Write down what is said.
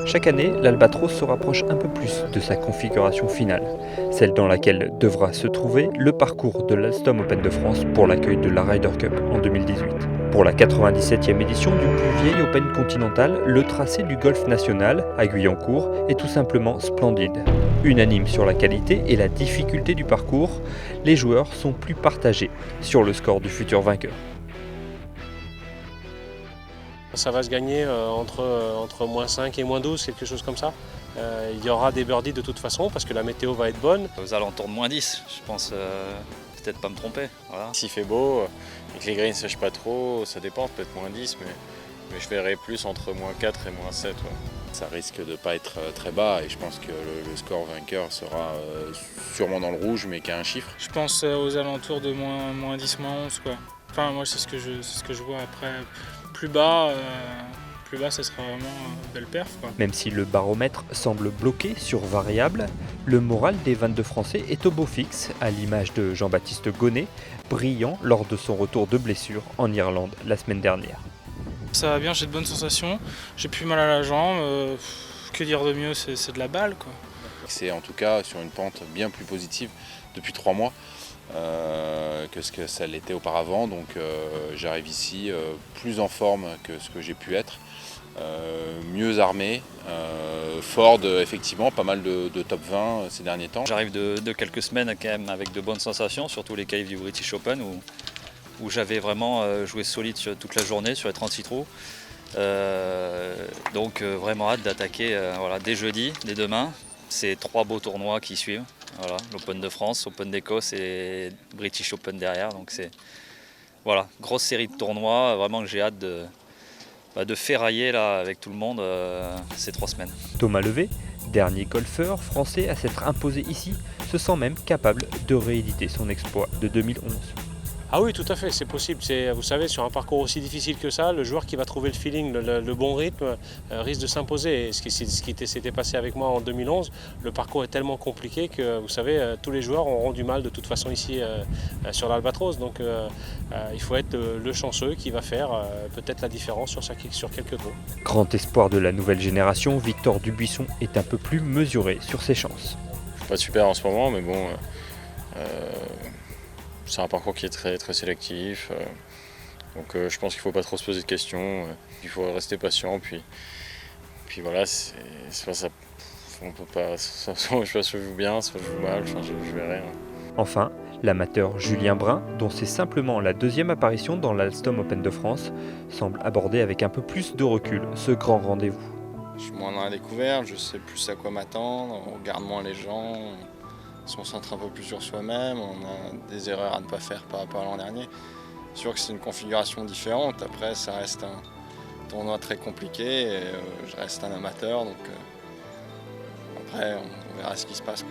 Chaque année, l'Albatros se rapproche un peu plus de sa configuration finale, celle dans laquelle devra se trouver le parcours de l'Alstom Open de France pour l'accueil de la Ryder Cup en 2018. Pour la 97e édition du plus vieil Open continental, le tracé du golf national, à Guyancourt, est tout simplement splendide. Unanime sur la qualité et la difficulté du parcours, les joueurs sont plus partagés sur le score du futur vainqueur. Ça va se gagner entre -5 et -12, quelque chose comme ça. Il y aura des birdies de toute façon parce que la météo va être bonne. Aux alentours de -10, je pense peut-être pas me tromper. Voilà. S'il fait beau et que les greens ne sèchent pas trop, ça dépend, peut-être -10, mais je verrai plus entre -4 et -7. Ouais. Ça risque de ne pas être très bas et je pense que le score vainqueur sera sûrement dans le rouge mais qu'à un chiffre. Je pense aux alentours de -10, -11 quoi. Enfin moi c'est ce que je vois après. Plus bas, ça sera vraiment belle perf quoi. Même si le baromètre semble bloqué sur variable, le moral des 22 Français est au beau fixe, à l'image de Jean-Baptiste Gonnet, brillant lors de son retour de blessure en Irlande la semaine dernière. Ça va bien, j'ai de bonnes sensations, j'ai plus mal à la jambe, que dire de mieux, c'est de la balle quoi. C'est en tout cas sur une pente bien plus positive depuis 3 mois que ce que ça l'était auparavant. Donc j'arrive ici plus en forme que ce que j'ai pu être, mieux armé, Ford effectivement, pas mal de top 20 ces derniers temps. J'arrive de quelques semaines quand même avec de bonnes sensations, surtout les qualifs du British Open où j'avais vraiment joué solide toute la journée sur les 36 trous. Donc vraiment hâte d'attaquer dès jeudi, dès demain. C'est 3 beaux tournois qui suivent. Voilà, l'Open de France, Open d'Écosse et British Open derrière. Donc c'est grosse série de tournois. Vraiment que j'ai hâte de ferrailler là, avec tout le monde ces 3 semaines. Thomas Levet, dernier golfeur français à s'être imposé ici, se sent même capable de rééditer son exploit de 2011. Ah oui, tout à fait, c'est possible. Vous savez, sur un parcours aussi difficile que ça, le joueur qui va trouver le feeling, le bon rythme, risque de s'imposer. Et ce qui s'était passé avec moi en 2011, le parcours est tellement compliqué que, vous savez, tous les joueurs auront du mal de toute façon ici sur l'Albatros. Donc il faut être le chanceux qui va faire peut-être la différence sur quelques trous. Grand espoir de la nouvelle génération, Victor Dubuisson est un peu plus mesuré sur ses chances. Pas super en ce moment, mais bon... c'est un parcours qui est très, très sélectif, donc je pense qu'il ne faut pas trop se poser de questions, il faut rester patient, puis voilà, c'est pas ça, on peut pas, soit je joue bien, soit je joue mal, enfin, je verrai. Hein. Enfin, l'amateur Julien Brun, dont c'est simplement la 2e apparition dans l'Alstom Open de France, semble aborder avec un peu plus de recul ce grand rendez-vous. Je suis moins dans la découverte, je sais plus à quoi m'attendre, on regarde moins les gens. On se concentre un peu plus sur soi-même, on a des erreurs à ne pas faire par rapport à l'an dernier. C'est sûr que c'est une configuration différente, après ça reste un tournoi très compliqué et je reste un amateur, donc après on verra ce qui se passe.